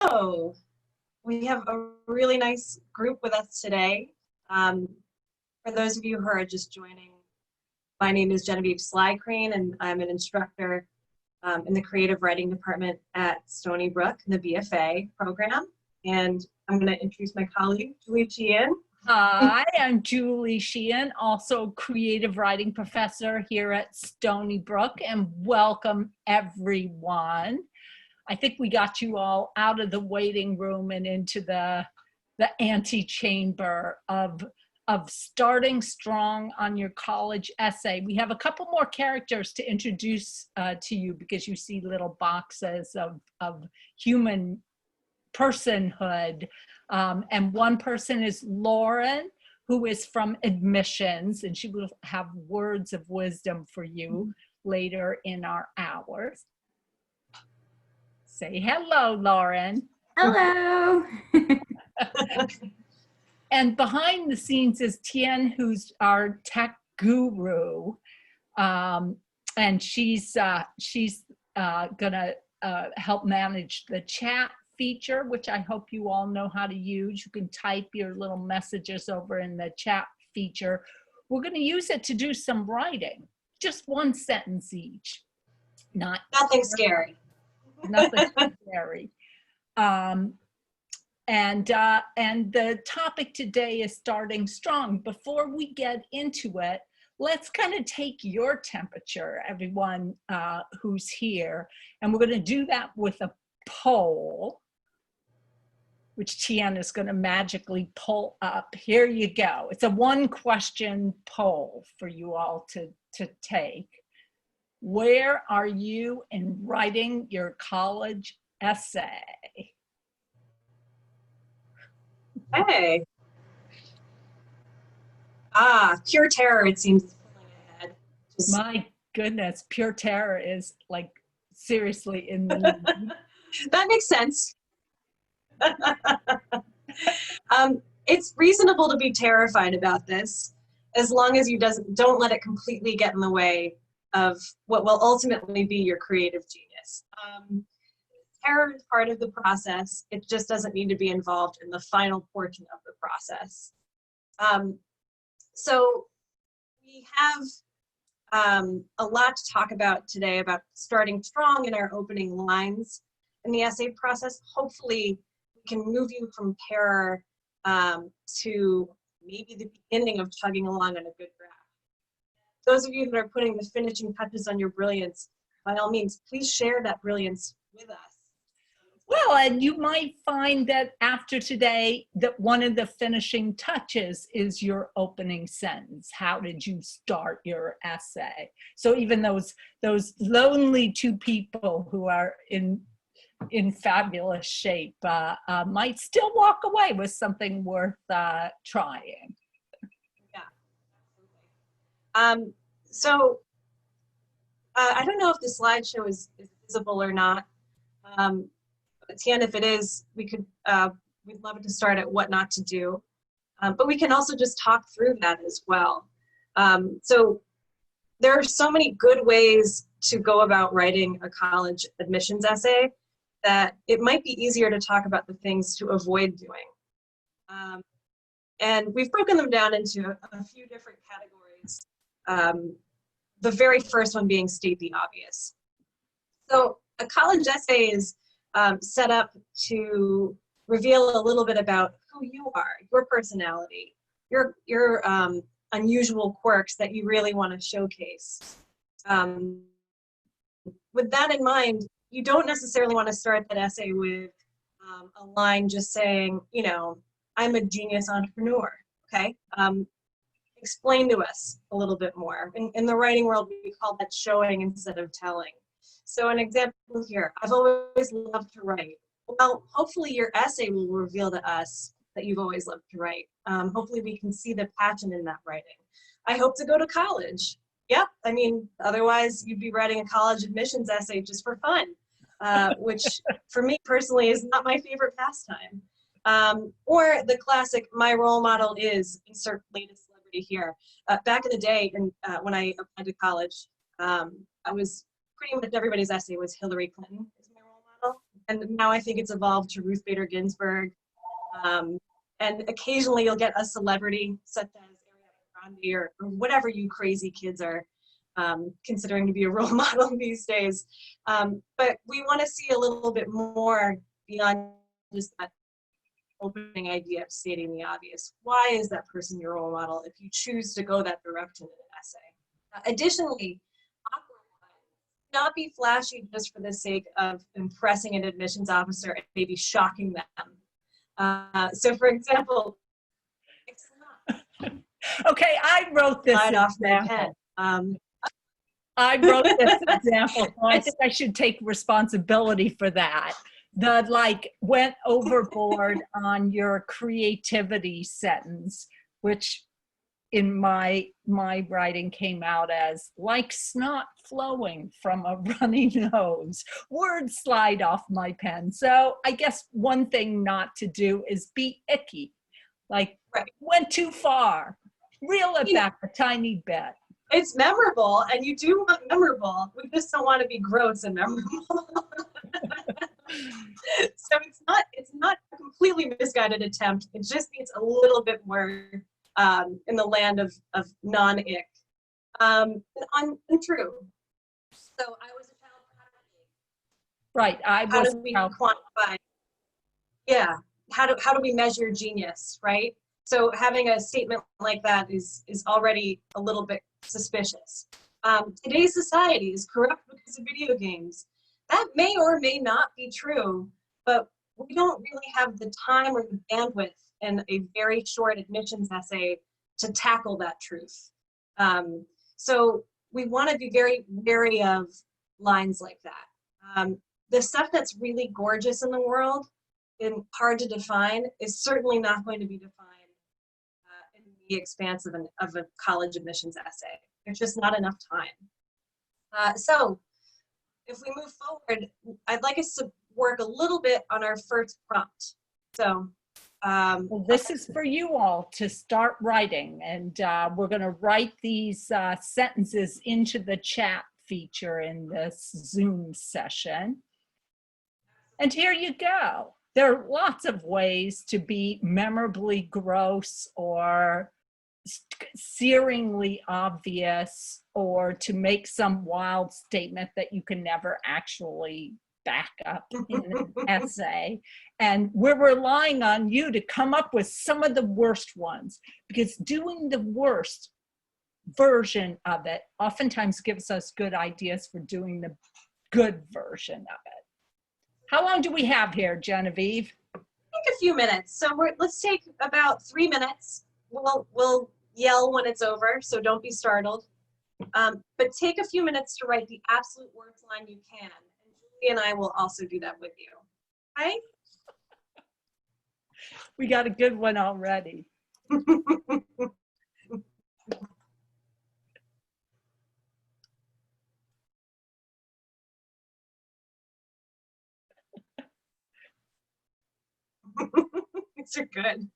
So we have a really nice group with us today. For those of you who are just joining, my name is Genevieve Slycrane, and I'm an instructor in the creative writing department at Stony Brook in the BFA program. And I'm going to introduce my colleague, Julie Sheehan. Hi, I'm Julie Sheehan, also creative writing professor here at Stony Brook, and welcome everyone. I think we got you all out of the waiting room and into the antechamber of starting strong on your college essay. We have a couple more characters to introduce to you because you see little boxes of human personhood. And one person is Lauren, who is from admissions, and she will have words of wisdom for you later in our hours. Say hello, Lauren. Hello. And behind the scenes is Tien, who's our tech guru. And she's gonna help manage the chat feature, which I hope you all know how to use. You can type your little messages over in the chat feature. We're going to use it to do some writing, just one sentence each. Nothing scary. Nothing scary. And the topic today is starting strong. Before we get into it, let's kind of take your temperature, everyone who's here. And we're going to do that with a poll, which Tien is going to magically pull up. Here you go. It's a one-question poll for you all to take. Where are you in writing your college essay? Hey. Pure terror, it seems, is pulling ahead. My goodness, pure terror is like seriously in the lead. That makes sense. It's reasonable to be terrified about this, as long as you don't let it completely get in the way of what will ultimately be your creative genius. Terror is part of the process. It just doesn't need to be involved in the final portion of the process. So we have a lot to talk about today about starting strong in our opening lines in the essay process. Hopefully we can move you from terror to maybe the beginning of chugging along on a good draft. Those of you that are putting the finishing touches on your brilliance, by all means, please share that brilliance with us. Well, and you might find that after today, that one of the finishing touches is your opening sentence. How did you start your essay? So even those lonely two people who are in fabulous shape might still walk away with something worth trying. Yeah, absolutely. So I don't know if the slideshow is visible or not. Tien, if it is, we'd love it to start at what not to do. But we can also just talk through that as well. So there are so many good ways to go about writing a college admissions essay that it might be easier to talk about the things to avoid doing. And we've broken them down into a few different categories. The very first one being state the obvious. So a college essay is set up to reveal a little bit about who you are, your personality, your unusual quirks that you really want to showcase. With that in mind, you don't necessarily want to start that essay with a line just saying, you know, I'm a genius entrepreneur, okay? Explain to us a little bit more. In the writing world, we call that showing instead of telling. So an example here, I've always loved to write. Well, hopefully your essay will reveal to us that you've always loved to write. Hopefully we can see the passion in that writing. I hope to go to college. Yep, I mean, otherwise you'd be writing a college admissions essay just for fun, which for me personally is not my favorite pastime. Or the classic, my role model is, insert latest celebrity here. Back in the day, when I applied to college, I was pretty much everybody's essay was Hillary Clinton is my role model. and now I think it's evolved to Ruth Bader Ginsburg. And occasionally you'll get a celebrity such as Ariana Grande or whatever you crazy kids are considering to be a role model these days. But we want to see a little bit more beyond just that opening idea of stating the obvious. Why is that person your role model if you choose to go that direction in an essay? Additionally, not be flashy just for the sake of impressing an admissions officer and maybe shocking them. So for example, okay, I wrote this off my example. pen. I wrote this example, so I think I should take responsibility for that. The like went overboard on your creativity sentence, which in my writing came out as like snot flowing from a runny nose. Words slide off my pen. So I guess one thing not to do is be icky. Like, went too far. Reel it back a tiny bit. It's memorable, and you do want memorable. We just don't want to be gross and memorable. So it's not a completely misguided attempt. It just needs a little bit more in the land of non-ick. Untrue. So I was a child prodigy. Right. How do we quantify? Yeah. How do we measure genius, right? So having a statement like that is already a little bit suspicious. Today's society is corrupt because of video games. That may or may not be true, but we don't really have the time or the bandwidth in a very short admissions essay to tackle that truth. So we want to be very wary of lines like that. The stuff that's really gorgeous in the world and hard to define is certainly not going to be defined in the expanse of a college admissions essay. There's just not enough time. So if we move forward, I'd like us to work a little bit on our first prompt. So well, this is for you all to start writing, and we're going to write these sentences into the chat feature in this Zoom session. And here you go. There are lots of ways to be memorably gross or searingly obvious, or to make some wild statement that you can never actually back up in an essay. And we're relying on you to come up with some of the worst ones, because doing the worst version of it oftentimes gives us good ideas for doing the good version of it. How long do we have here, Genevieve? I think a few minutes. So let's take about 3 minutes. We'll yell when it's over, so don't be startled. But take a few minutes to write the absolute worst line you can. And Julie and I will also do that with you. Okay? We got a good one already. These are good.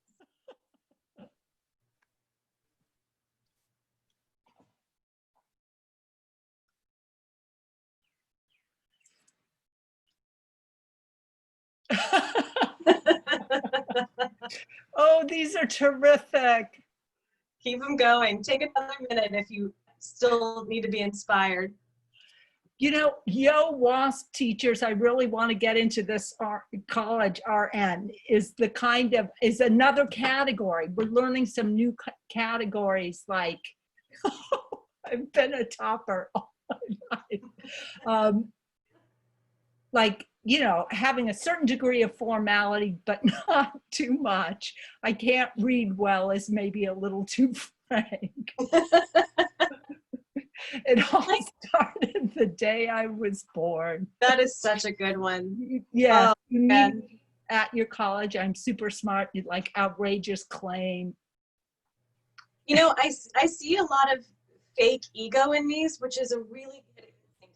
Oh, these are terrific. Keep them going. Take another minute if you still need to be inspired. You know, WASP teachers, I really want to get into this college RN, is another category. We're learning some new categories like, I've been a topper all my life. Like, you know, having a certain degree of formality, but not too much. I can't read well is maybe a little too frank. It all started the day I was born. That is such a good one. Yeah, oh, you meet me at your college, I'm super smart, you like outrageous claim. You know, I see a lot of fake ego in these, which is a really good thing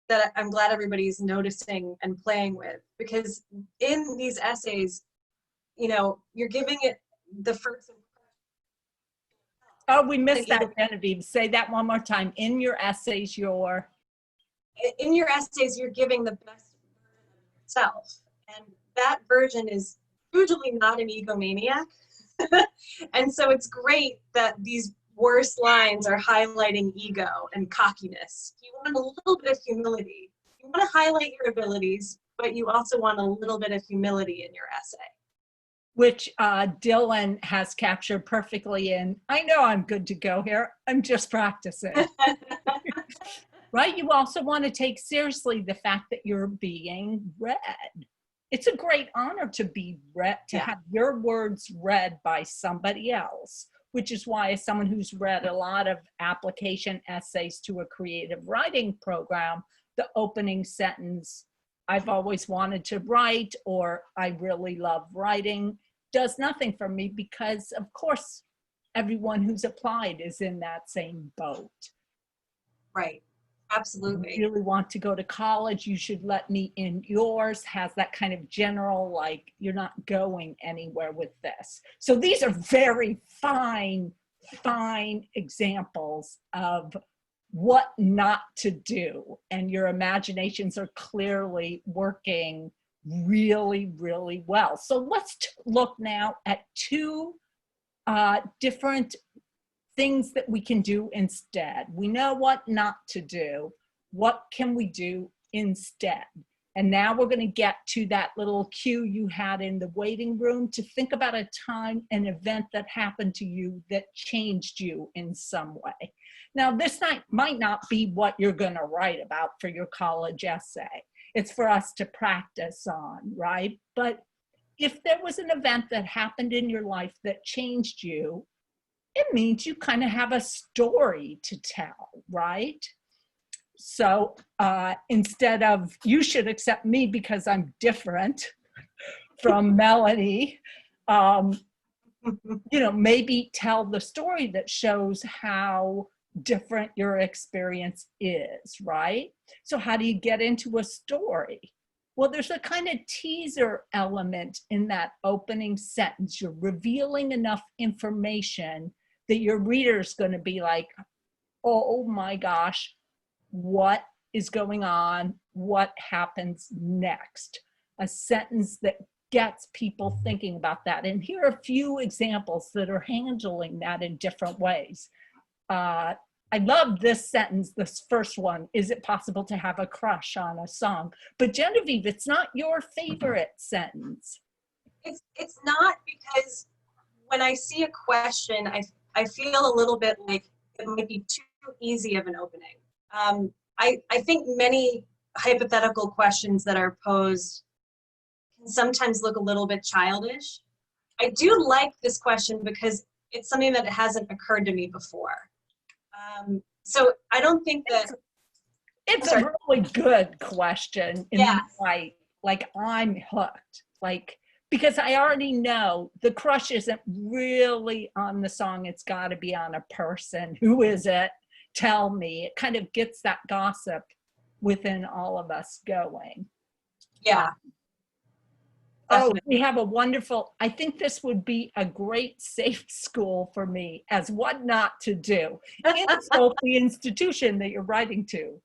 that I'm glad everybody's noticing and playing with, because in these essays, you know, you're giving it the first impression. Oh, we missed that, Genevieve. Say that one more time. In your essays, you're giving the best version of itself. And that version is usually not an egomaniac. And so it's great that these worst lines are highlighting ego and cockiness. You want a little bit of humility. You want to highlight your abilities, but you also want a little bit of humility in your essay. Which Dylan has captured perfectly in, I know I'm good to go here, I'm just practicing. Right? You also want to take seriously the fact that you're being read. It's a great honor to be read, to have your words read by somebody else, which is why, as someone who's read a lot of application essays to a creative writing program, the opening sentence, I've always wanted to write, or I really love writing, does nothing for me, because of course everyone who's applied is in that same boat. Right. Absolutely. If you really want to go to college, you should let me in yours, has that kind of general, like, you're not going anywhere with this. So these are very fine examples of what not to do. And your imaginations are clearly working really, really well. So let's look now at two different things that we can do instead. We know what not to do. What can we do instead? And now we're going to get to that little cue you had in the waiting room to think about a time, an event that happened to you that changed you in some way. Now, this might not be what you're going to write about for your college essay. It's for us to practice on, right? But if there was an event that happened in your life that changed you, it means you kind of have a story to tell, right? So instead of, you should accept me because I'm different from Melanie, you know, maybe tell the story that shows how different your experience is, right? So how do you get into a story? Well, there's a kind of teaser element in that opening sentence. You're revealing enough information that your reader's going to be like, oh my gosh, what is going on? What happens next? A sentence that gets people thinking about that. And here are a few examples that are handling that in different ways. I love this sentence, this first one. Is it possible to have a crush on a song? But Genevieve, it's not your favorite sentence. It's not, because when I see a question, I feel a little bit like it might be too easy of an opening. I think many hypothetical questions that are posed can sometimes look a little bit childish. I do like this question because it's something that hasn't occurred to me before. So I don't think that it's a really good question. Yeah. Like I'm hooked. Like, because I already know the crush isn't really on the song. It's got to be on a person. Who is it? Tell me. It kind of gets that gossip within all of us going. Yeah. Oh, we have a wonderful, I think this would be a great safe school for me as what not to do. Insult the institution that you're writing to.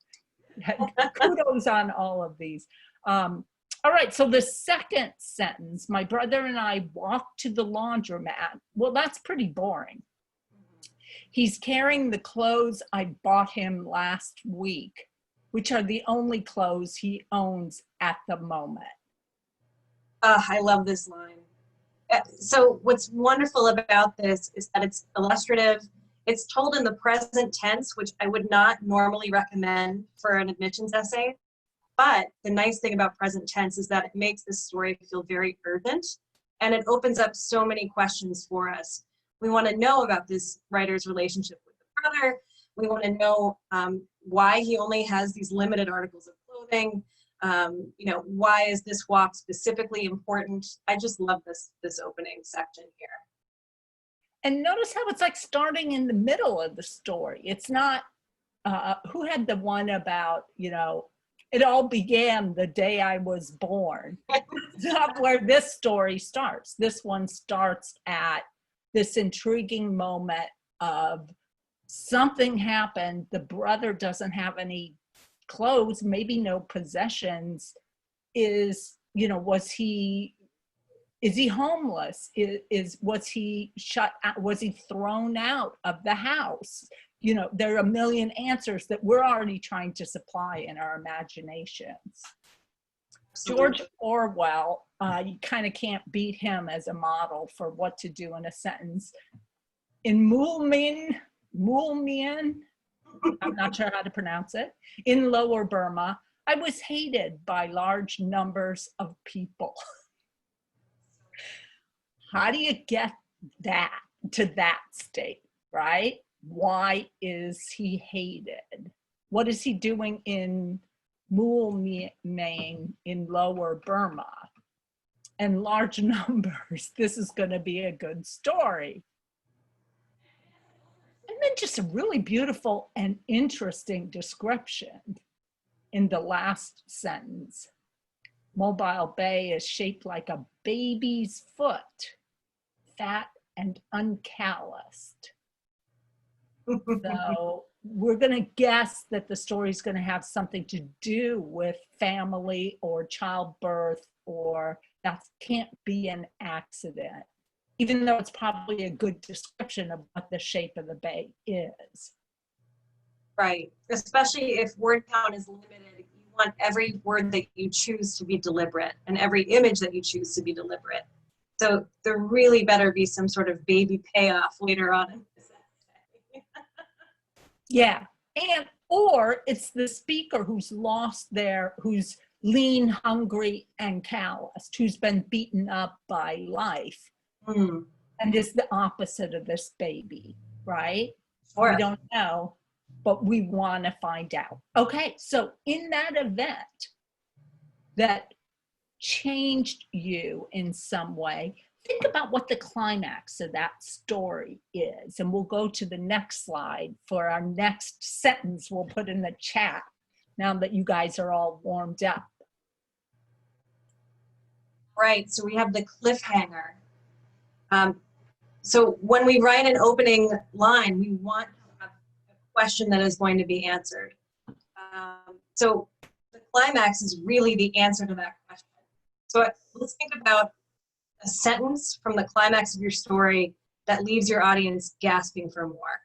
Kudos on all of these. All right, so the second sentence, my brother and I walked to the laundromat. Well, that's pretty boring. He's carrying the clothes I bought him last week, which are the only clothes he owns at the moment. I love this line. So what's wonderful about this is that it's illustrative. It's told in the present tense, which I would not normally recommend for an admissions essay. But the nice thing about present tense is that it makes this story feel very urgent, and it opens up so many questions for us. We want to know about this writer's relationship with the brother. We want to know why he only has these limited articles of clothing. You know, why is this walk specifically important? I just love this opening section here. And notice how it's like starting in the middle of the story. It's not, who had the one about, you know, it all began the day I was born. It's not where this story starts. This one starts at this intriguing moment of something happened. The brother doesn't have any clothes, maybe no possessions. is, you know, is he homeless? Was he shut out? Was he thrown out of the house? You know, there are a million answers that we're already trying to supply in our imaginations. George Orwell, you kind of can't beat him as a model for what to do in a sentence. In Mulmian, I'm not sure how to pronounce it, in Lower Burma, I was hated by large numbers of people. How do you get that to that state, right? Why is he hated? What is he doing in Mulmian in Lower Burma? And large numbers, this is going to be a good story. And then just a really beautiful and interesting description in the last sentence. Mobile Bay is shaped like a baby's foot, fat and uncalloused. So we're going to guess that the story is going to have something to do with family or childbirth, or that can't be an accident, even though it's probably a good description of what the shape of the bay is. Right, especially if word count is limited. You want every word that you choose to be deliberate and every image that you choose to be deliberate. So there really better be some sort of baby payoff later on in this essay. Yeah, or it's the speaker who's who's lean, hungry, and calloused, who's been beaten up by life, and is the opposite of this baby, right? Sure. We don't know, but we want to find out. Okay, so in that event that changed you in some way, think about what the climax of that story is. And we'll go to the next slide for our next sentence we'll put in the chat now that you guys are all warmed up. Right, so we have the cliffhanger. So when we write an opening line, we want to have a question that is going to be answered. So the climax is really the answer to that question. So let's think about a sentence from the climax of your story that leaves your audience gasping for more.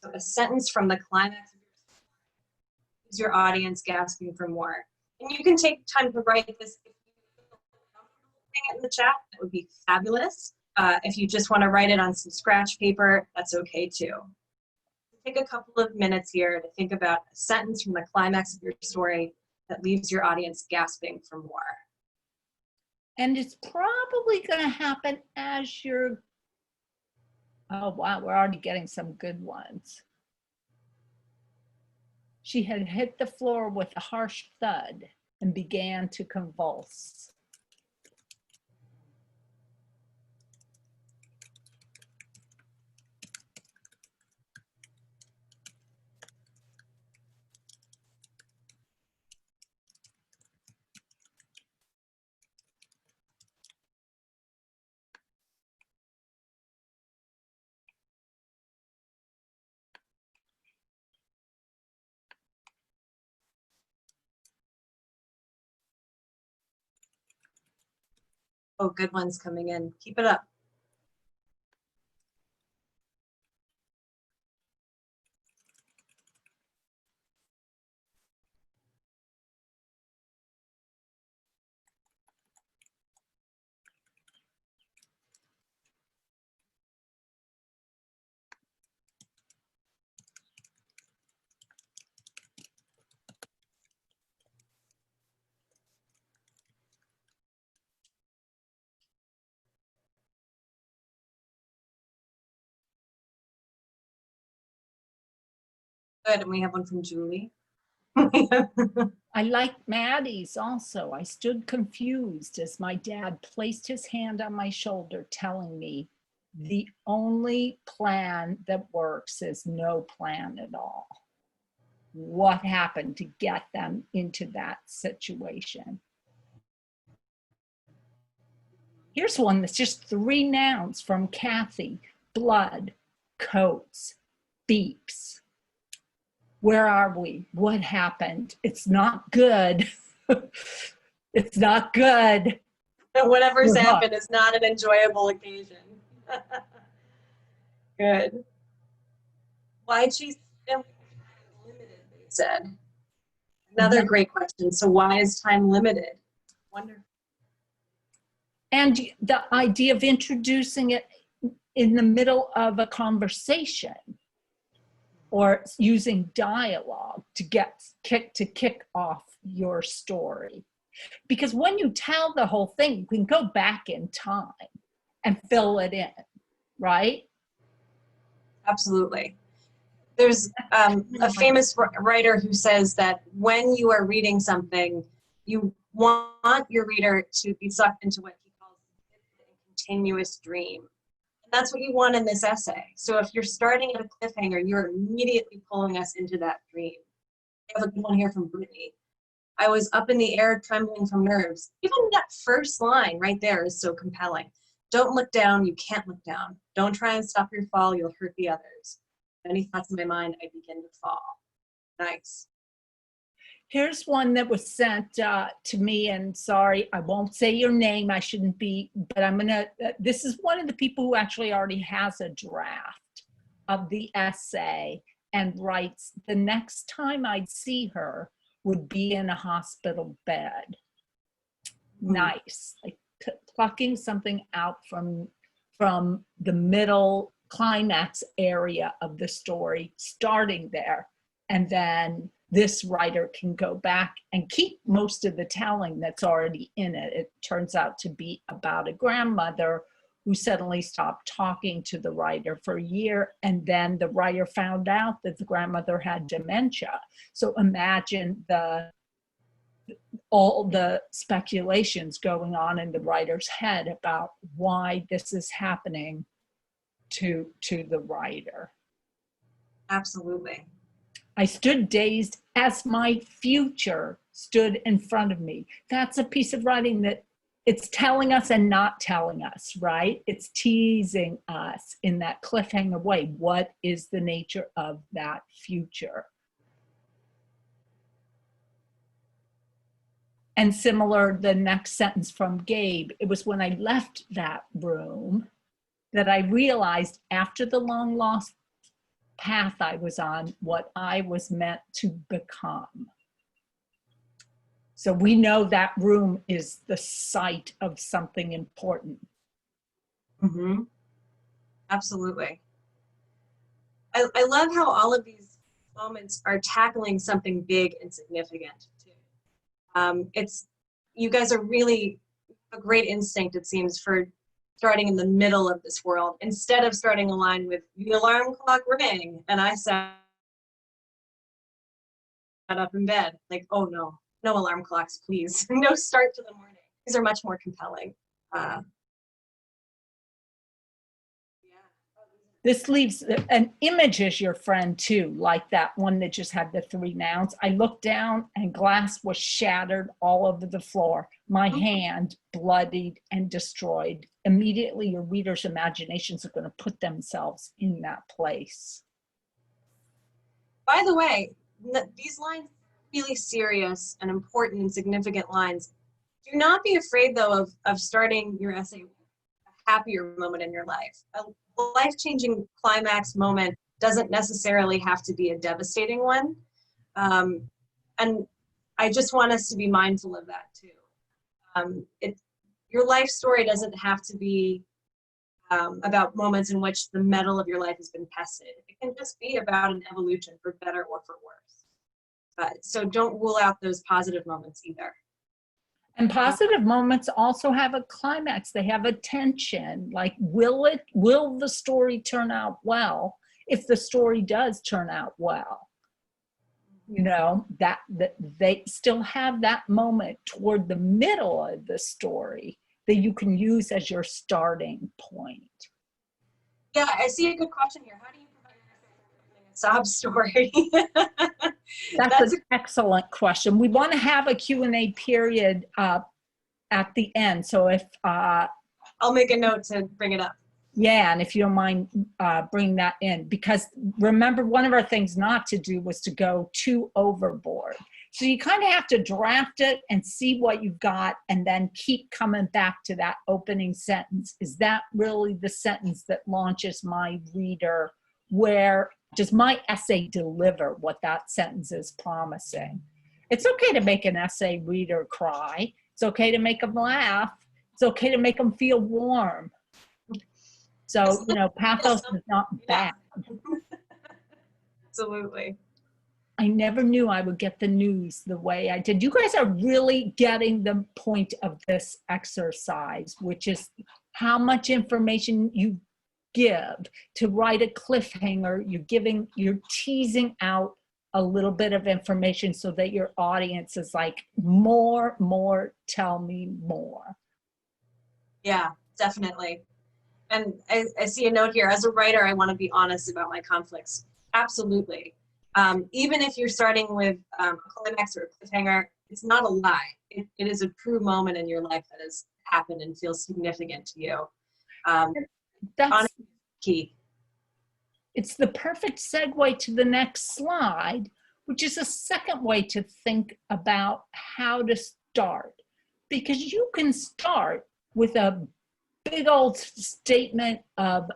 So a sentence from the climax of your story leaves your audience gasping for more. And you can take time to write this. If you feel comfortable putting it in the chat, that would be fabulous. If you just want to write it on some scratch paper, that's okay too. Take a couple of minutes here to think about a sentence from the climax of your story that leaves your audience gasping for more. And it's probably going to happen as you're, oh wow, we're already getting some good ones. She had hit the floor with a harsh thud and began to convulse. Oh, good ones coming in. Keep it up. Good, and we have one from Julie. I liked Maddie's also. I stood confused as my dad placed his hand on my shoulder, telling me the only plan that works is no plan at all. What happened to get them into that situation? Here's one that's just 3 nouns from Kathy: blood, coats, beeps. Where are we? What happened? It's not good. It's not good. Whatever's You're hooked. happened is not an enjoyable occasion. Good. Why choose time limited, they said. Another great question. So why is time limited? Wonderful. And the idea of introducing it in the middle of a conversation or using dialogue to kick off your story. Because when you tell the whole thing, you can go back in time and fill it in, right? Absolutely. There's a famous writer who says that when you are reading something, you want your reader to be sucked into what he calls a continuous dream. And that's what you want in this essay. So if you're starting at a cliffhanger, you're immediately pulling us into that dream. I have a good one here from Brittany. I was up in the air, trembling from nerves. Even that first line right there is so compelling. Don't look down, you can't look down. Don't try and stop your fall, you'll hurt the others. Many thoughts in my mind, I begin to fall. Nice. Here's one that was sent to me, and sorry, I won't say your name, I shouldn't be, but I'm gonna, this is one of the people who actually already has a draft of the essay and writes, the next time I'd see her would be in a hospital bed. Nice, like plucking something out from the middle climax area of the story, starting there, and then this writer can go back and keep most of the telling that's already in it. It turns out to be about a grandmother who suddenly stopped talking to the writer for a year, and then the writer found out that the grandmother had dementia. So imagine all the speculations going on in the writer's head about why this is happening to the writer. Absolutely. I stood dazed as my future stood in front of me. That's a piece of writing that it's telling us and not telling us, right? It's teasing us in that cliffhanger way. What is the nature of that future? And similar, the next sentence from Gabe, it was when I left that room that I realized after the long lost path I was on, what I was meant to become. So we know that room is the site of something important. Mm-hmm. Absolutely. I love how all of these moments are tackling something big and significant too. You guys are really a great instinct, it seems, for starting in the middle of this world instead of starting a line with the alarm clock rang and I sat up in bed like, oh no alarm clocks, please. No start to the morning. These are much more compelling. This leaves an image as your friend too, like that one that just had the 3 nouns. I looked down and glass was shattered all over the floor. My hand bloodied and destroyed. Immediately your reader's imaginations are going to put themselves in that place. By the way, these lines are really serious and important and significant lines. Do not be afraid though of starting your essay with a happier moment in your life. A life-changing climax moment doesn't necessarily have to be a devastating one. And I just want us to be mindful of that too. Your life story doesn't have to be about moments in which the metal of your life has been tested. It can just be about an evolution for better or for worse. So don't rule out those positive moments either. And positive moments also have a climax. They have a tension. Like, will the story turn out well? If the story does turn out well, you know, that they still have that moment toward the middle of the story that you can use as your starting point. Yeah, I see a good question here. How do you prevent a sob story? That's an excellent question. We want to have a Q&A period at the end. So if I'll make a note to bring it up. Yeah, and if you don't mind bring that in, because remember, one of our things not to do was to go too overboard. So you kind of have to draft it and see what you've got and then keep coming back to that opening sentence. Is that really the sentence that launches my reader? Where does my essay deliver what that sentence is promising? It's okay to make an essay reader cry. It's okay to make them laugh. It's okay to make them feel warm. So, you know, pathos is not bad. Absolutely. I never knew I would get the news the way I did. You guys are really getting the point of this exercise, which is how much information you give. To write a cliffhanger, you're teasing out a little bit of information so that your audience is like, more, tell me more. Yeah, definitely. And I see a note here, as a writer, I want to be honest about my conflicts. Absolutely. Even if you're starting with a climax or a cliffhanger, it's not a lie. It is a true moment in your life that has happened and feels significant to you. That's Honesty is key. It's the perfect segue to the next slide, which is a second way to think about how to start. Because you can start with a big old statement of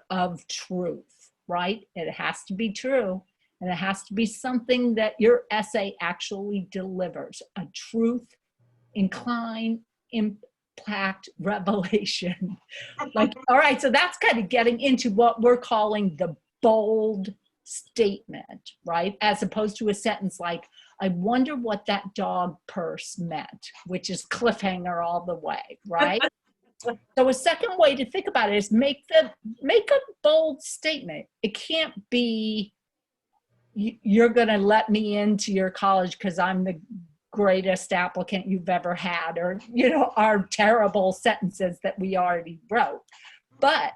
truth, right? It has to be true. And it has to be something that your essay actually delivers, a truth, incline, impact, revelation. Like, all right, so that's kind of getting into what we're calling the bold statement, right? As opposed to a sentence like, I wonder what that dog purse meant, which is cliffhanger all the way, right? So a second way to think about it is make a bold statement. It can't be, you're going to let me into your college because I'm the greatest applicant you've ever had, or, you know, our terrible sentences that we already wrote. But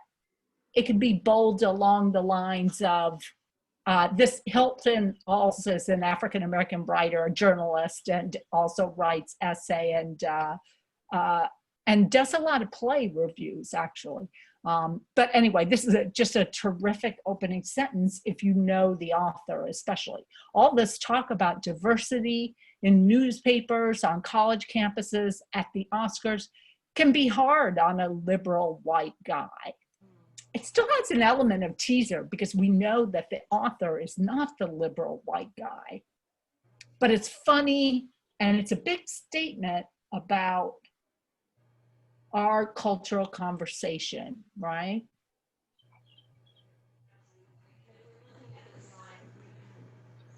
it could be bold along the lines of, this Hilton also is an African-American writer, a journalist, and also writes essay and does a lot of play reviews, actually. But anyway, this is just a terrific opening sentence if you know the author, especially. All this talk about diversity in newspapers, on college campuses, at the Oscars, can be hard on a liberal white guy. It still has an element of teaser because we know that the author is not the liberal white guy. But it's funny, and it's a big statement about our cultural conversation, right?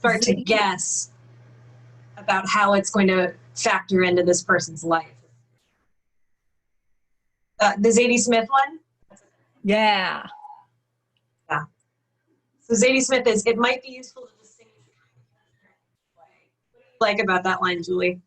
Start to guess about how it's going to factor into this person's life. The Zadie Smith one? Yeah. Yeah. So Zadie Smith is, it might be useful to distinguish what do you like about that line, Julie?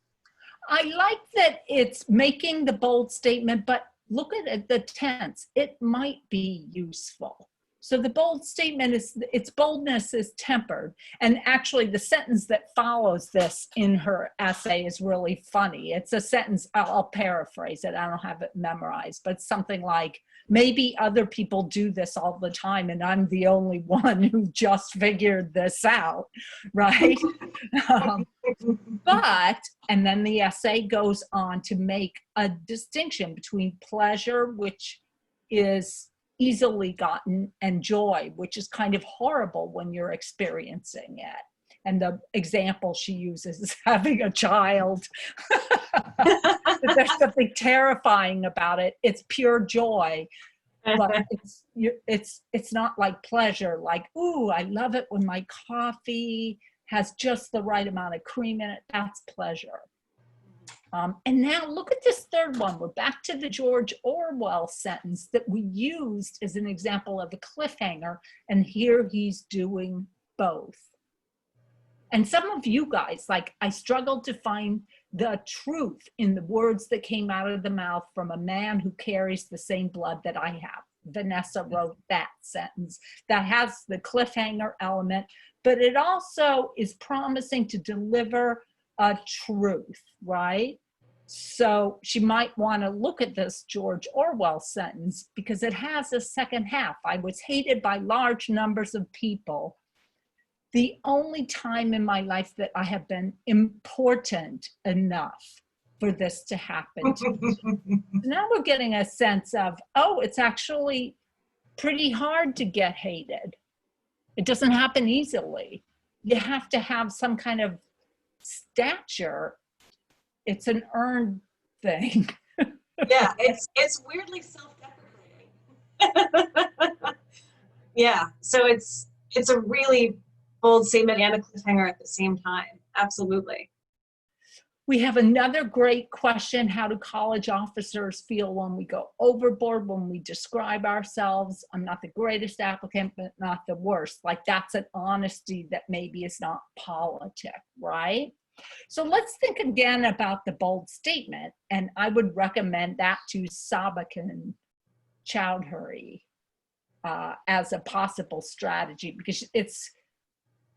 I like that it's making the bold statement, but look at it, the tense. It might be useful. So the bold statement is, its boldness is tempered. And actually the sentence that follows this in her essay is really funny. It's a sentence, I'll paraphrase it, I don't have it memorized, but something like, maybe other people do this all the time and I'm the only one who just figured this out, right? But, and then the essay goes on to make a distinction between pleasure, which is easily gotten, and joy, which is kind of horrible when you're experiencing it. And the example she uses is having a child. There's something terrifying about it. It's pure joy, but it's not like pleasure, like, ooh, I love it when my coffee has just the right amount of cream in it. That's pleasure. And now look at this third one. We're back to the George Orwell sentence that we used as an example of a cliffhanger. And here he's doing both. And some of you guys, like, I struggled to find the truth in the words that came out of the mouth from a man who carries the same blood that I have. Vanessa wrote that sentence that has the cliffhanger element, but it also is promising to deliver a truth, right? So she might want to look at this George Orwell sentence because it has a second half. I was hated by large numbers of people. the only time in my life that I have been important enough for this to happen to me. Now we're getting a sense of, oh, it's actually pretty hard to get hated. It doesn't happen easily. You have to have some kind of stature. It's an earned thing. Yeah, it's weirdly self-deprecating. Yeah, so it's a really bold statement and a cliffhanger at the same time. Absolutely. We have another great question. How do college officers feel when we go overboard, when we describe ourselves? I'm not the greatest applicant, but not the worst. Like, that's an honesty that maybe is not politic, right? So let's think again about the bold statement. And I would recommend that to Sabakan Chowdhury as a possible strategy, because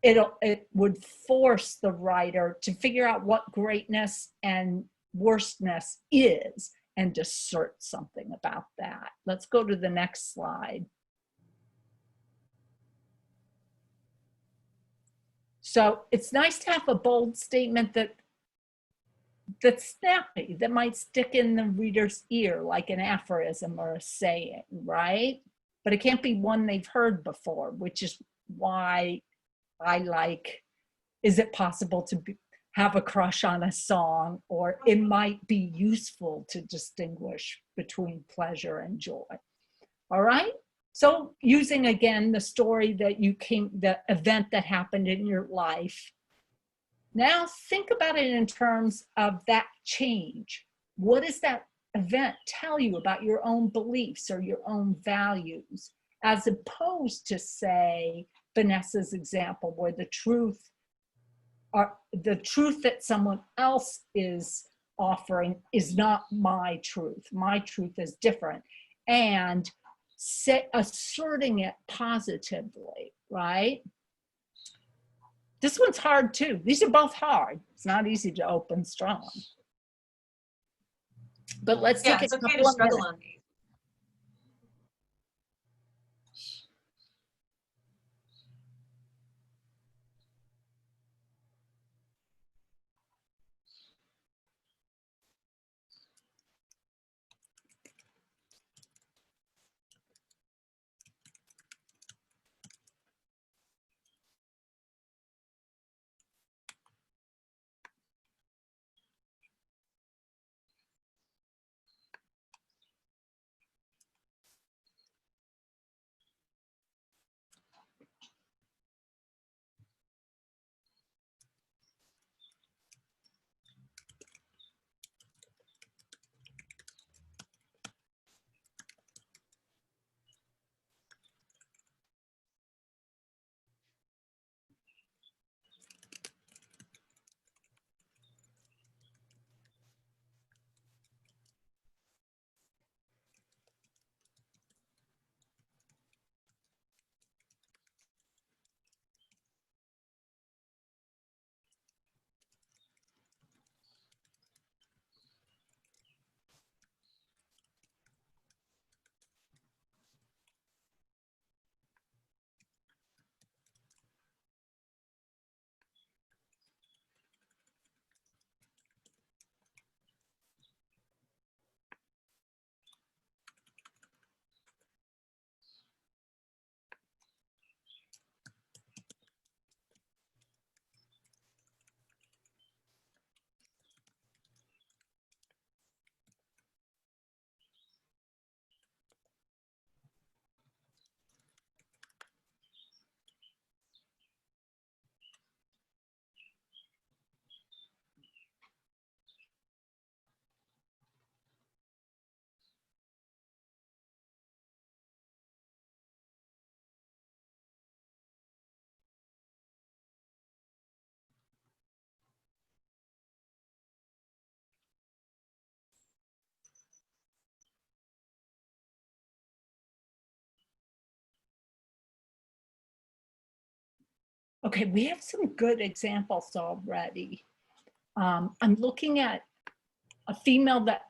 it would force the writer to figure out what greatness and worstness is and assert something about that. Let's go to the next slide. So it's nice to have a bold statement that's snappy, that might stick in the reader's ear like an aphorism or a saying, right? But it can't be one they've heard before, which is why I like, is it possible to have a crush on a song, or it might be useful to distinguish between pleasure and joy. All right. So using again the story that the event that happened in your life, now think about it in terms of that change. What does that event tell you about your own beliefs or your own values, as opposed to, say, Vanessa's example, where the truth that someone else is offering is not my truth. My truth is different. And asserting it positively, right? This one's hard too. These are both hard. It's not easy to open strong. But let's take it's okay to struggle on these. Okay, we have some good examples already. I'm looking at a female that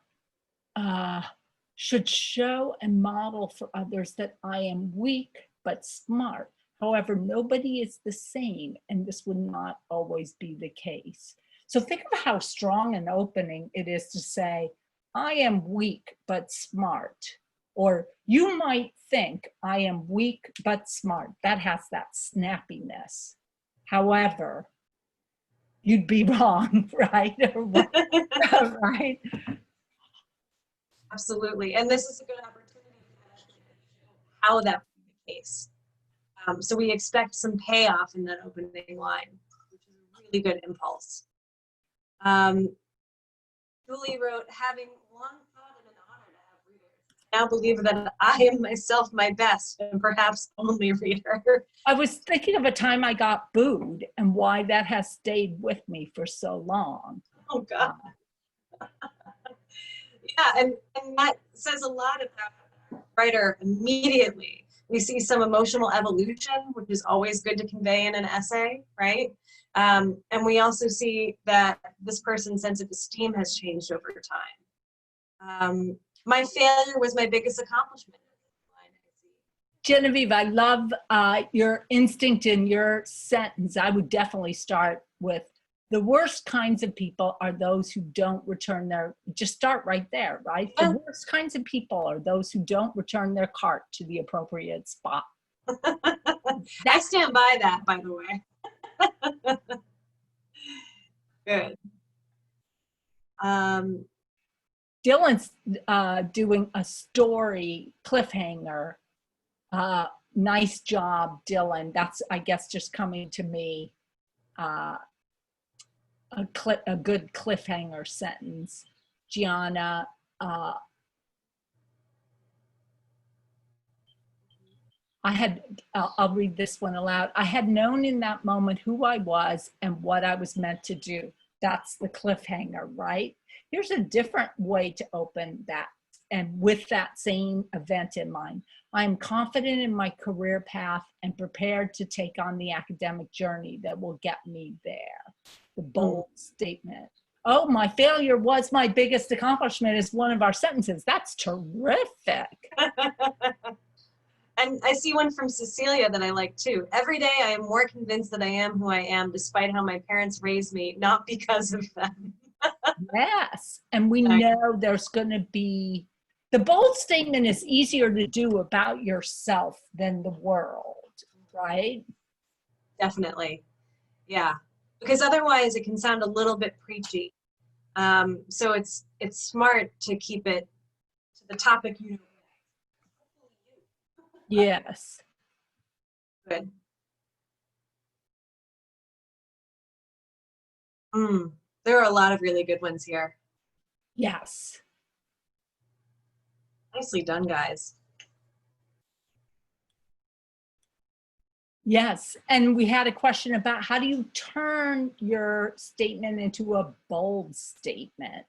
should show and model for others that I am weak but smart. However, nobody is the same, and this would not always be the case. So think of how strong an opening it is to say, I am weak but smart. Or you might think I am weak but smart. That has that snappiness. However, you'd be wrong, right? Right? Absolutely. And this is a good opportunity to show how that would be the case. So we expect some payoff in that opening line, which is a really good impulse. Julie wrote, having long thought it an honor to have readers, I now believe that I am myself my best and perhaps only reader. I was thinking of a time I got booed and why that has stayed with me for so long. Oh, God. Yeah, and that says a lot about the writer immediately. We see some emotional evolution, which is always good to convey in an essay, right? And we also see that this person's sense of esteem has changed over time. My failure was my biggest accomplishment. Genevieve, I love your instinct in your sentence. I would definitely start with the worst kinds of people are those who don't return their, just start right there, right? Yeah. The worst kinds of people are those who don't return their cart to the appropriate spot. I stand by that, by the way. Good. Dylan's doing a story cliffhanger. Nice job, Dylan. That's, I guess, just coming to me. A good cliffhanger sentence. Gianna, I'll read this one aloud. I had known in that moment who I was and what I was meant to do. That's the cliffhanger, right? Here's a different way to open that, and with that same event in mind. I am confident in my career path and prepared to take on the academic journey that will get me there. The bold statement. Oh, my failure was my biggest accomplishment is one of our sentences. That's terrific. And I see one from Cecilia that I like too. Every day I am more convinced that I am who I am despite how my parents raised me, not because of them. Yes, and we know there's going to be, the bold statement is easier to do about yourself than the world, right? Definitely, yeah. Because otherwise it can sound a little bit preachy. So it's smart to keep it to the topic you know. Yes. Good. There are a lot of really good ones here. Yes. Nicely done, guys. Yes, and we had a question about how do you turn your statement into a bold statement?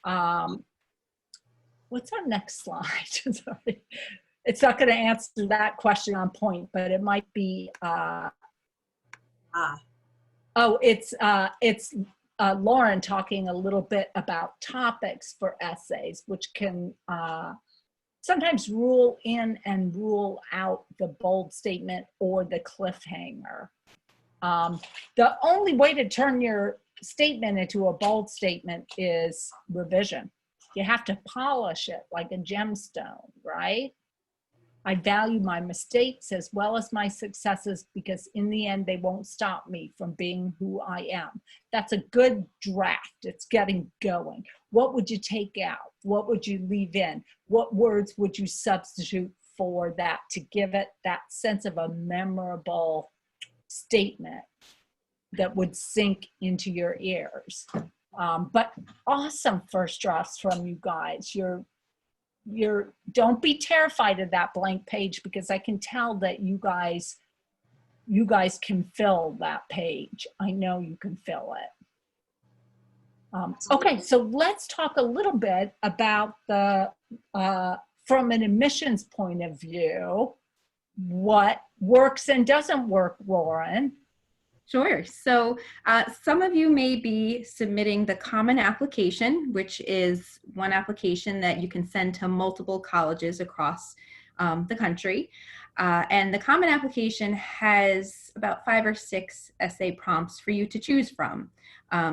What's our next slide? Sorry. It's not going to answer that question on point, but it might be. Oh, it's Lauren talking a little bit about topics for essays, which can sometimes rule in and rule out the bold statement or the cliffhanger. The only way to turn your statement into a bold statement is revision. You have to polish it like a gemstone, right? I value my mistakes as well as my successes because in the end, they won't stop me from being who I am. That's a good draft. It's getting going. What would you take out? What would you leave in? What words would you substitute for that to give it that sense of a memorable statement that would sink into your ears? But awesome first drafts from you guys. Don't be terrified of that blank page because I can tell that you guys can fill that page. I know you can fill it. Okay, so let's talk a little bit about the from an admissions point of view, what works and doesn't work, Lauren. Sure. So some of you may be submitting the common application, which is one application that you can send to multiple colleges across the country. And the Common Application has about 5 or 6 essay prompts for you to choose from.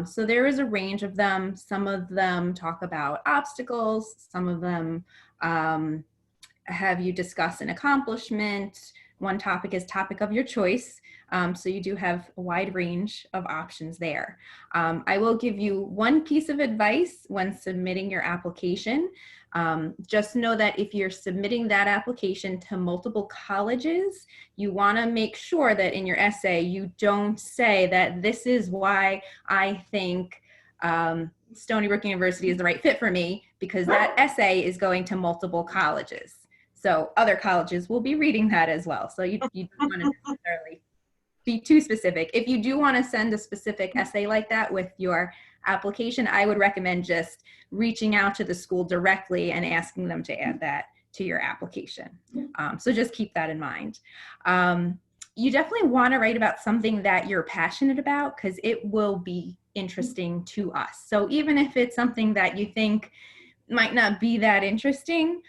So there is a range of them. Some of them talk about obstacles. Some of them have you discuss an accomplishment. One topic is topic of your choice. So you do have a wide range of options there. I will give you one piece of advice when submitting your application. Just know that if you're submitting that application to multiple colleges, you want to make sure that in your essay, you don't say that this is why I think Stony Brook University is the right fit for me, because that essay is going to multiple colleges. So other colleges will be reading that as well. So you don't want to necessarily be too specific. If you do want to send a specific essay like that with your application, I would recommend just reaching out to the school directly and asking them to add that to your application. So just keep that in mind. You definitely want to write about something that you're passionate about, because it will be interesting to us. So even if it's something that you think might not be that interesting,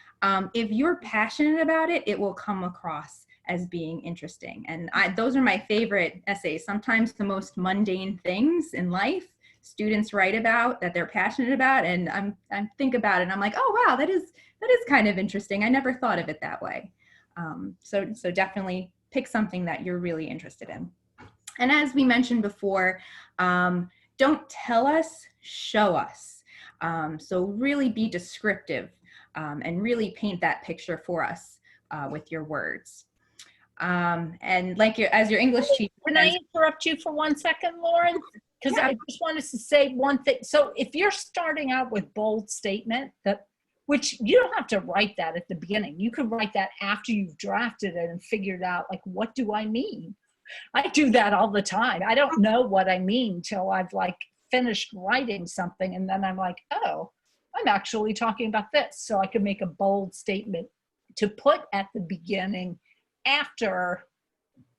if you're passionate about it, it will come across as being interesting. And those are my favorite essays. Sometimes the most mundane things in life students write about that they're passionate about, and I think about it and I'm like, oh wow, that is kind of interesting. I never thought of it that way. So definitely pick something that you're really interested in. And as we mentioned before, don't tell us, show us. So really be descriptive and really paint that picture for us with your words. And like as your English teacher. Can I interrupt you for 1 second, Lauren? Because Yeah. I just wanted to say one thing. So if you're starting out with bold statement, which you don't have to write that at the beginning. You could write that after you've drafted it and figured out, like, what do I mean? I do that all the time. I don't know what I mean till I've like finished writing something, and then I'm like, oh, I'm actually talking about this. So I could make a bold statement to put at the beginning after.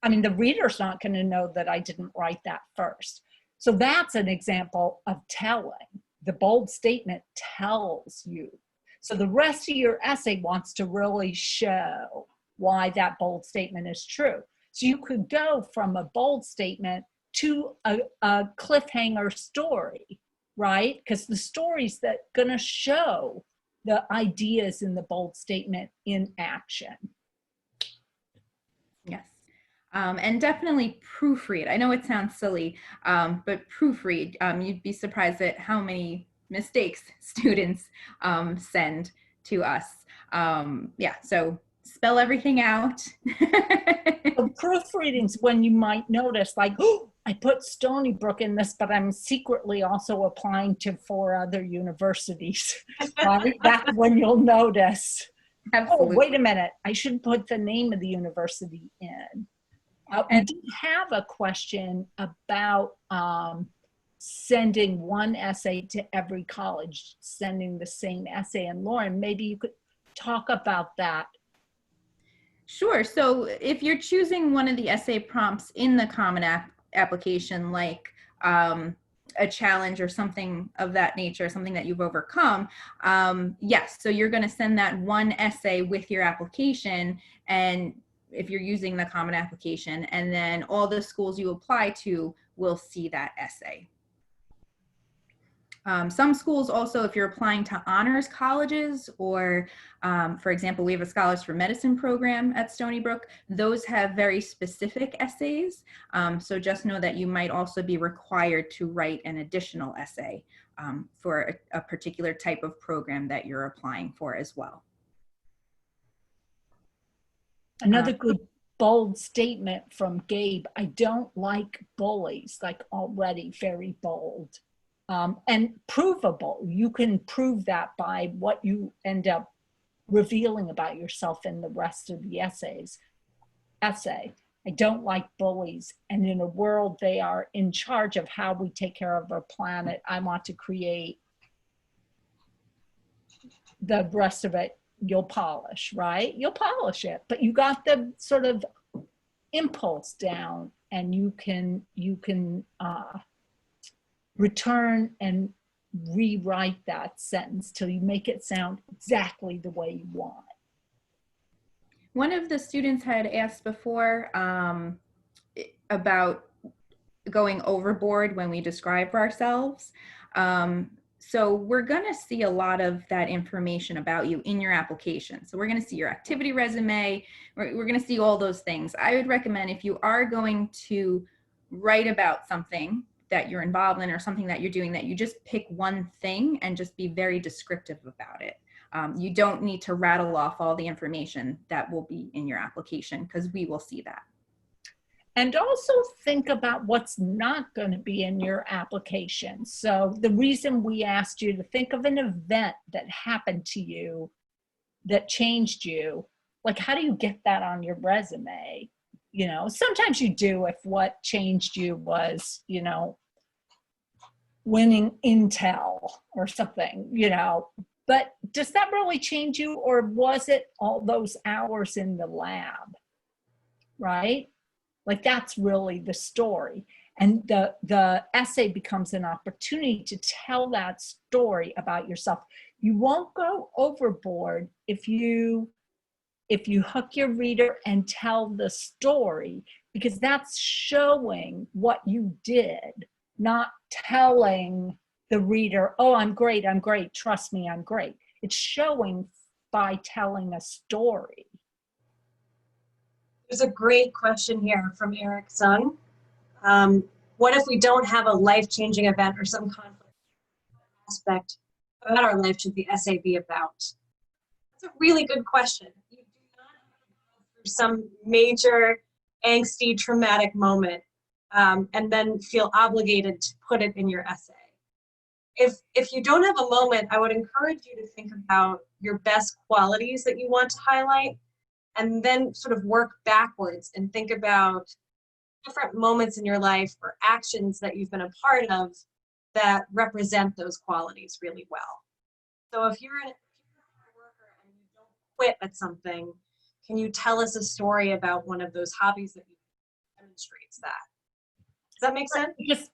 I mean, the reader's not going to know that I didn't write that first. So that's an example of telling. The bold statement tells you. So the rest of your essay wants to really show why that bold statement is true. So you could go from a bold statement to a cliffhanger story, right? Because the story's that going to show the ideas in the bold statement in action. Yes. And definitely proofread. I know it sounds silly, but proofread. You'd be surprised at how many mistakes students send to us. Yeah, so spell everything out. So proofreading's when you might notice, like, oh, I put Stony Brook in this, but I'm secretly also applying to 4 other universities. Right? That's when you'll notice. Absolutely. Oh, wait a minute. I should put the name of the university in. We did have a question about sending one essay to every college, sending the same essay. And Lauren, maybe you could talk about that. Sure. So if you're choosing one of the essay prompts in the Common Application, like a challenge or something of that nature, something that you've overcome, yes, so you're going to send that one essay with your application, and if you're using the Common Application, and then all the schools you apply to will see that essay. Some schools also, if you're applying to honors colleges, or for example, we have a Scholars for Medicine program at Stony Brook, those have very specific essays. So just know that you might also be required to write an additional essay for a particular type of program that you're applying for as well. Another good bold statement from Gabe: I don't like bullies, like already very bold. And provable. You can prove that by what you end up revealing about yourself in the rest of the essay. I don't like bullies, and in a world they are in charge of how we take care of our planet, I want to create the rest of it. You'll polish, right? You'll polish it, but you got the sort of impulse down, and you can return and rewrite that sentence till you make it sound exactly the way you want. One of the students had asked before about going overboard when we describe ourselves. So we're going to see a lot of that information about you in your application. So we're going to see your activity resume. We're going to see all those things. I would recommend, if you are going to write about something that you're involved in or something that you're doing, that you just pick one thing and just be very descriptive about it. You don't need to rattle off all the information that will be in your application, because we will see that. And also think about what's not going to be in your application. So the reason we asked you to think of an event that happened to you that changed you, like, how do you get that on your resume? You know, sometimes you do if what changed you was, you know, winning Intel or something, you know. But does that really change you, or was it all those hours in the lab, right? Like, that's really the story. And the essay becomes an opportunity to tell that story about yourself. You won't go overboard if you hook your reader and tell the story, because that's showing what you did, not telling the reader, oh, I'm great, trust me, I'm great. It's showing by telling a story. There's a great question here from Eric Sung. What if we don't have a life-changing event or some conflict aspect about our life should the essay be about? That's a really good question. You do not have to go through some major angsty, traumatic moment and then feel obligated to put it in your essay. If you don't have a moment, I would encourage you to think about your best qualities that you want to highlight, and then sort of work backwards and think about different moments in your life or actions that you've been a part of that represent those qualities really well. So if you're a hard worker and you don't quit at something, can you tell us a story about one of those hobbies that demonstrates that? Does that make sense? Just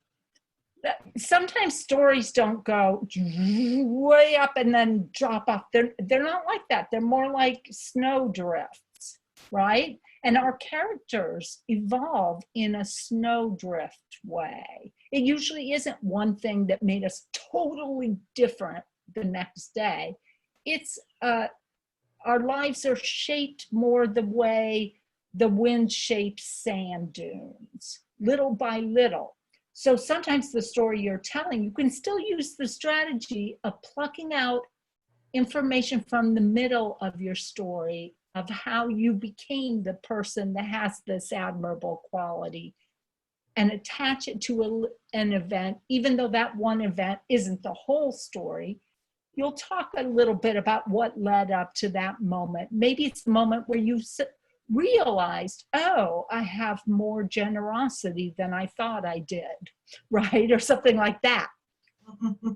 sometimes stories don't go way up and then drop off. They're not like that. They're more like snowdrifts, right? And our characters evolve in a snowdrift way. It usually isn't one thing that made us totally different the next day. It's our lives are shaped more the way the wind shapes sand dunes, little by little. So sometimes the story you're telling, you can still use the strategy of plucking out information from the middle of your story of how you became the person that has this admirable quality, and attach it to an event, even though that one event isn't the whole story. You'll talk a little bit about what led up to that moment. Maybe it's the moment where you realized, oh, I have more generosity than I thought I did, right? Or something like that. And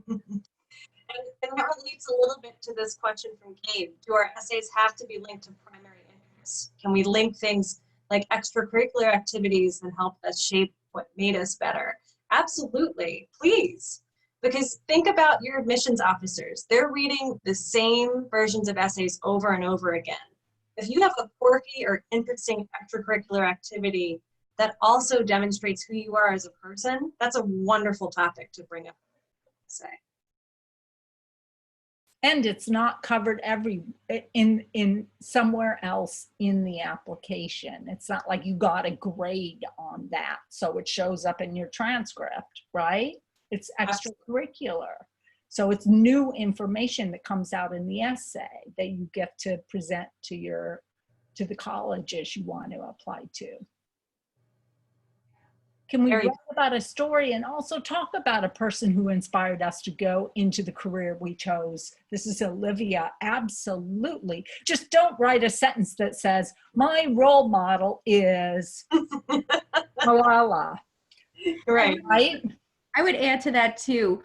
that relates a little bit to this question from Gabe. Do our essays have to be linked to primary interests? Can we link things like extracurricular activities that help us shape what made us better? Absolutely, please. Because think about your admissions officers. They're reading the same versions of essays over and over again. If you have a quirky or interesting extracurricular activity that also demonstrates who you are as a person, that's a wonderful topic to bring up in an essay. And it's not covered in somewhere else in the application. It's not like you got a grade on that, so it shows up in your transcript, right? It's extracurricular. So it's new information that comes out in the essay that you get to present to the colleges you want to apply to. Can we write about a story and also talk about a person who inspired us to go into the career we chose? This is Olivia. Absolutely. Just don't write a sentence that says, my role model is Malala. Right. Right? I would add to that too.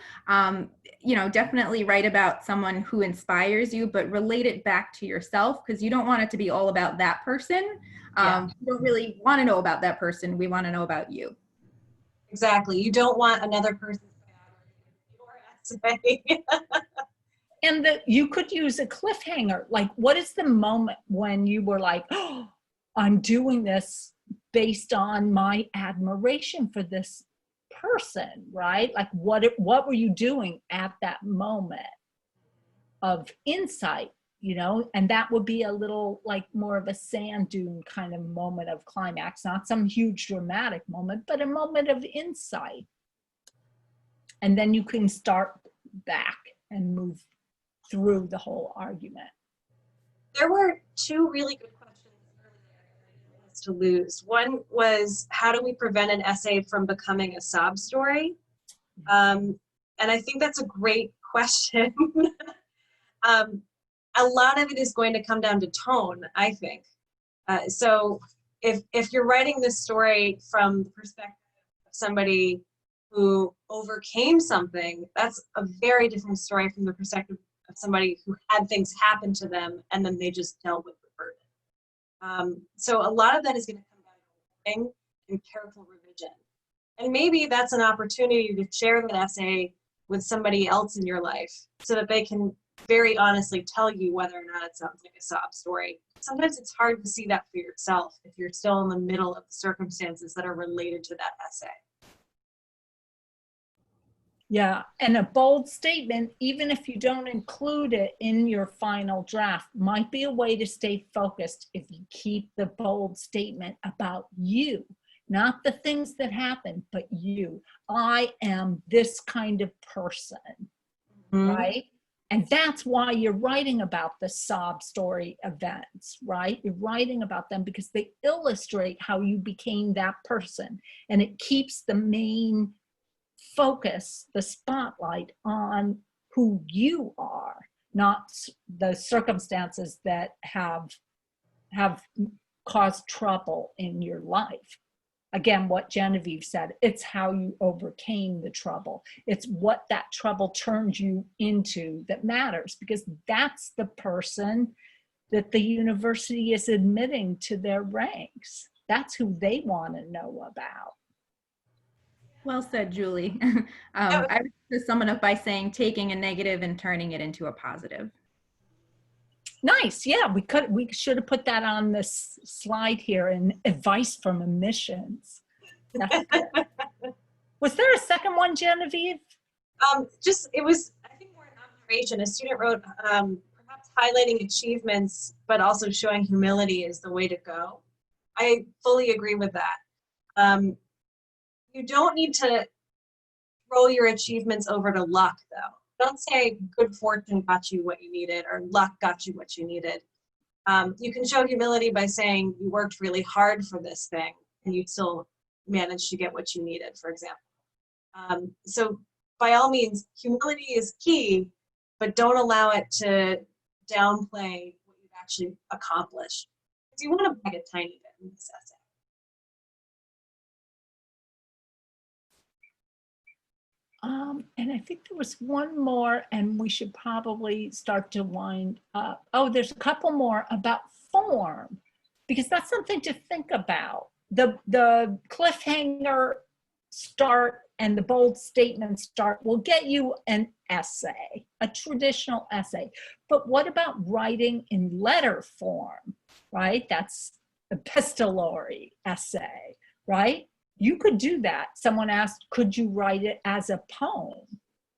You know, definitely write about someone who inspires you, but relate it back to yourself, because you don't want it to be all about that person. You don't really want to know about that person. We want to know about you. Exactly. You don't want another person's biography in your essay. And you could use a cliffhanger. Like, what is the moment when you were like, oh, I'm doing this based on my admiration for this person, right? Like, what were you doing at that moment of insight, you know? And that would be a little like more of a sand dune kind of moment of climax, not some huge dramatic moment, but a moment of insight. And then you can start back and move through the whole argument. There were two really good questions earlier that I didn't want us to lose. One was, how do we prevent an essay from becoming a sob story? And I think that's a great question. A lot of it is going to come down to tone, I think. So if you're writing this story from the perspective of somebody who overcame something, that's a very different story from the perspective of somebody who had things happen to them and then they just dealt with the burden. So a lot of that is going to come down to writing and careful revision. And maybe that's an opportunity to share that essay with somebody else in your life so that they can very honestly tell you whether or not it sounds like a sob story. Sometimes it's hard to see that for yourself if you're still in the middle of the circumstances that are related to that essay. Yeah, and a bold statement, even if you don't include it in your final draft, might be a way to stay focused if you keep the bold statement about you, not the things that happen, but you. I am this kind of person, right? And that's why you're writing about the sob story events, right? You're writing about them because they illustrate how you became that person, and it keeps the main focus, the spotlight on who you are, not the circumstances that have caused trouble in your life. Again, what Genevieve said, it's how you overcame the trouble. It's what that trouble turned you into that matters, because that's the person that the university is admitting to their ranks. That's who they want to know about. Well said, Julie. I would just sum it up by saying taking a negative and turning it into a positive. Nice. Yeah, we should have put that on this slide here, and advice from admissions. That's good. Was there a second one, Genevieve? It was, I think, more an observation. A student wrote, perhaps highlighting achievements, but also showing humility is the way to go. I fully agree with that. You don't need to throw your achievements over to luck, though. Don't say good fortune got you what you needed or luck got you what you needed. You can show humility by saying you worked really hard for this thing and you still managed to get what you needed, for example. So by all means, humility is key, but don't allow it to downplay what you've actually accomplished. Because you want to bag a tiny bit in this essay. And I think there was one more, and we should probably start to wind up. Oh, there's a couple more about form, because that's something to think about. The cliffhanger start and the bold statement start will get you an essay, a traditional essay. But what about writing in letter form, right? That's epistolary essay, right? You could do that. Someone asked, could you write it as a poem?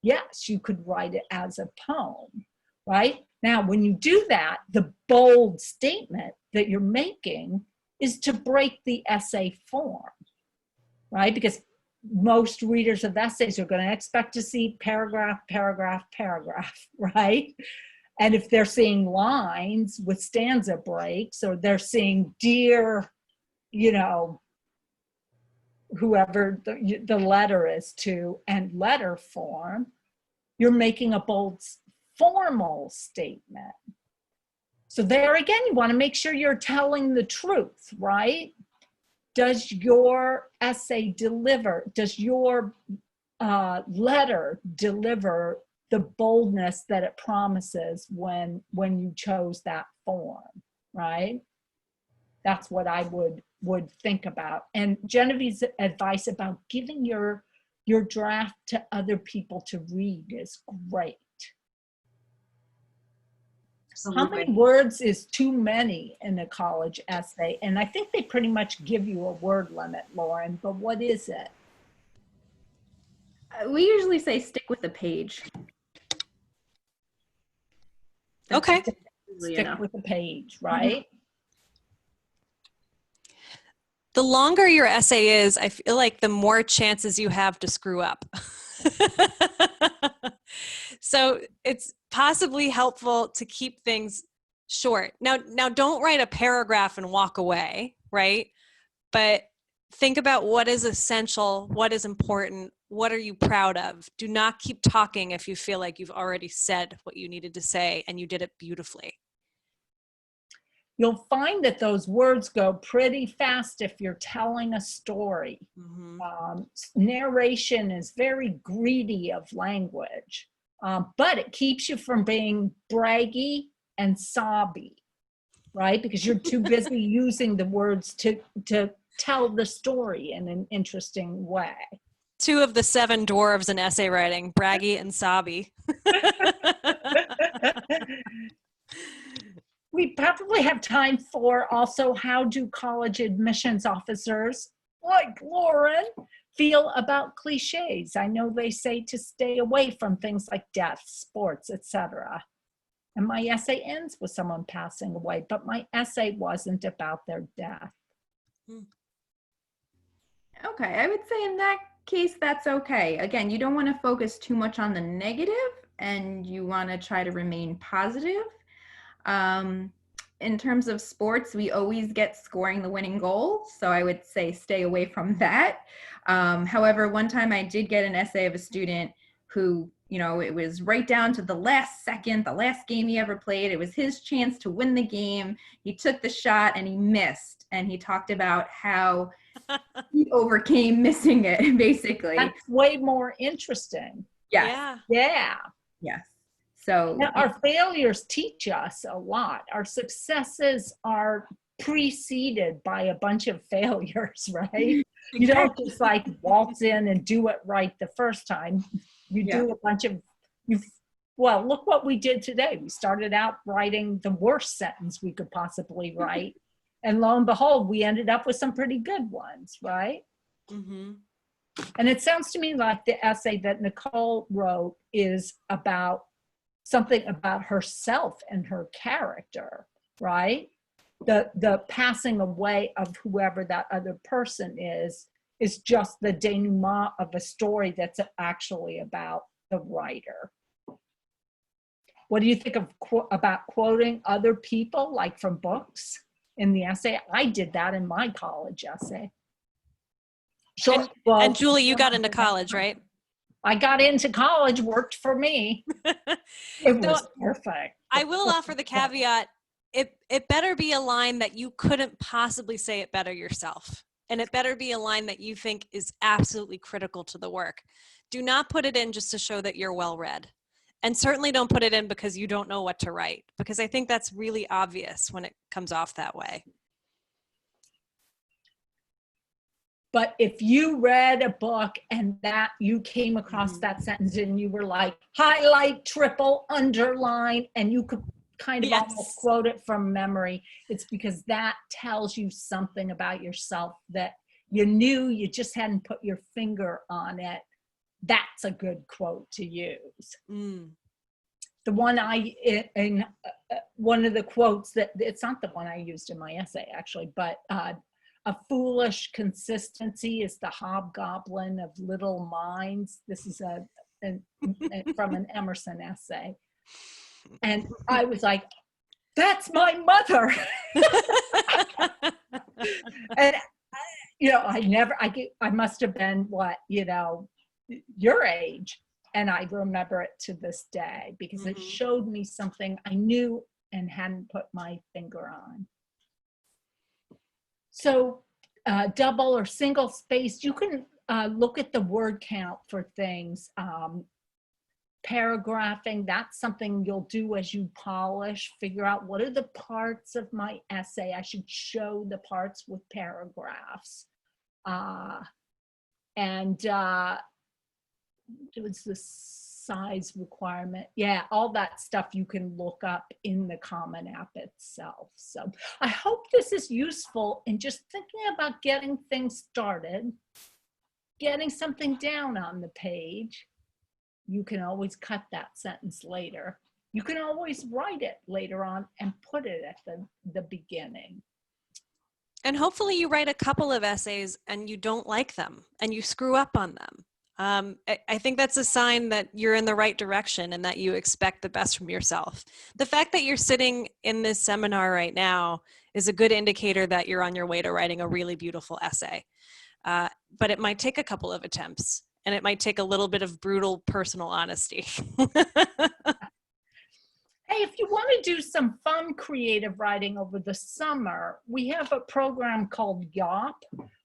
Yes, you could write it as a poem, right? Now, when you do that, the bold statement that you're making is to break the essay form, right? Because most readers of essays are going to expect to see paragraph, paragraph, paragraph, right? And if they're seeing lines with stanza breaks, or they're seeing dear, you know, whoever the letter is to, and letter form, you're making a bold formal statement. So there again, you want to make sure you're telling the truth, right? Does your essay deliver, does your letter deliver the boldness that it promises when you chose that form, right? That's what I would think about. And Genevieve's advice about giving your draft to other people to read is great. How many words is too many in a college essay? And I think they pretty much give you a word limit, Lauren, but what is it? We usually say stick with the page. Okay. Stick with the page, right? The longer your essay is, I feel like the more chances you have to screw up. So it's possibly helpful to keep things short. Now don't write a paragraph and walk away, right? But think about what is essential, what is important, what are you proud of? Do not keep talking if you feel like you've already said what you needed to say and you did it beautifully. You'll find that those words go pretty fast if you're telling a story. Narration is very greedy of language, but it keeps you from being braggy and sobby, right? Because you're too busy using the words to tell the story in an interesting way. 2 of the 7 dwarves in essay writing, braggy and sobby. We probably have time for also, how do college admissions officers like Lauren feel about cliches? I know they say to stay away from things like death, sports, etc. And my essay ends with someone passing away, but my essay wasn't about their death. Okay, I would say in that case, that's okay. Again, you don't want to focus too much on the negative, and you want to try to remain positive. In terms of sports, we always get scoring the winning goal, so I would say stay away from that. However, one time I did get an essay of a student who, you know, it was right down to the last second, the last game he ever played. It was his chance to win the game. He took the shot and he missed, and he talked about how he overcame missing it, basically. That's way more interesting. Yes. Yeah. Yes. So now, our failures teach us a lot. Our successes are preceded by a bunch of failures, right? You don't just like waltz in and do it right the first time. You do a bunch of, well, look what we did today. We started out writing the worst sentence we could possibly write. And lo and behold, we ended up with some pretty good ones, right? And it sounds to me like the essay that Nicole wrote is about something about herself and her character, right? The passing away of whoever that other person is just the denouement of a story that's actually about the writer. What do you think of about quoting other people, like from books in the essay? I did that in my college essay. And Julie, you got into college, right? I got into college, worked for me. It was perfect. I will offer the caveat, it better be a line that you couldn't possibly say it better yourself. And it better be a line that you think is absolutely critical to the work. Do not put it in just to show that you're well-read. And certainly don't put it in because you don't know what to write, because I think that's really obvious when it comes off that way. But if you read a book and that you came across that sentence and you were like, highlight, triple, underline, and you could kind of almost quote it from memory, it's because that tells you something about yourself that you knew, you just hadn't put your finger on it. That's a good quote to use. The one one of the quotes that, it's not the one I used in my essay actually, but a foolish consistency is the hobgoblin of little minds. This is from an Emerson essay. And I was like, that's my mother. And, you know, I must have been what, you know, your age. And I remember it to this day because it showed me something I knew and hadn't put my finger on. So double or single spaced, you can look at the word count for things. Paragraphing, that's something you'll do as you polish, figure out what are the parts of my essay. I should show the parts with paragraphs. It was the size requirement. Yeah, all that stuff you can look up in the Common App itself. So I hope this is useful in just thinking about getting things started, getting something down on the page. You can always cut that sentence later. You can always write it later on and put it at the beginning. And hopefully you write a couple of essays and you don't like them and you screw up on them. I think that's a sign that you're in the right direction and that you expect the best from yourself. The fact that you're sitting in this seminar right now is a good indicator that you're on your way to writing a really beautiful essay. But it might take a couple of attempts, and it might take a little bit of brutal personal honesty. Hey, if you want to do some fun creative writing over the summer, we have a program called YOP,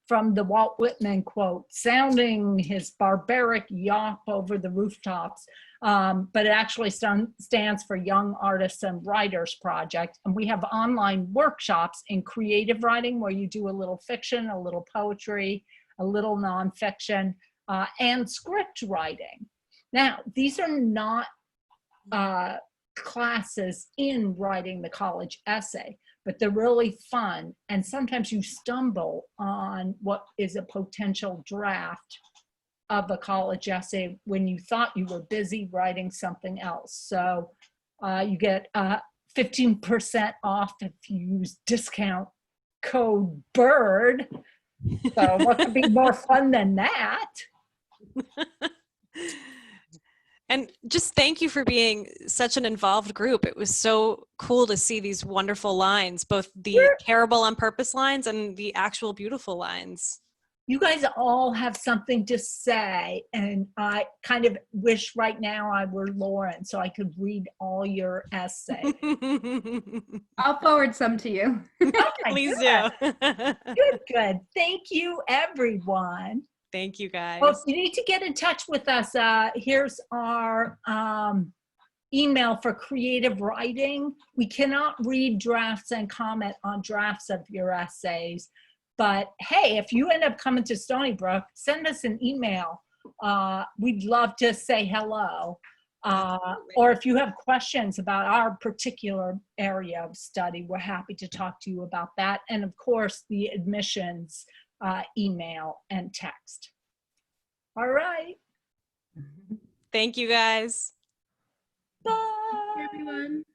from the Walt Whitman quote, sounding his barbaric yop over the rooftops. But it actually stands for Young Artists and Writers Project. And we have online workshops in creative writing where you do a little fiction, a little poetry, a little nonfiction, and script writing. Now, these are not classes in writing the college essay, but they're really fun. And sometimes you stumble on what is a potential draft of a college essay when you thought you were busy writing something else. So you get 15% off if you use discount code BIRD. So what could be more fun than that? And just thank you for being such an involved group. It was so cool to see these wonderful lines, both the terrible on purpose lines and the actual beautiful lines. You guys all have something to say, and I kind of wish right now I were Lauren so I could read all your essays. I'll forward some to you. Okay, Please good. do. Good. Thank you, everyone. Thank you, guys. Well, if you need to get in touch with us, here's our email for creative writing. We cannot read drafts and comment on drafts of your essays. But hey, if you end up coming to Stony Brook, send us an email. We'd love to say hello. Or if you have questions about our particular area of study, we're happy to talk to you about that. And of course, the admissions email and text. All right. Thank you, guys. Bye. Everyone.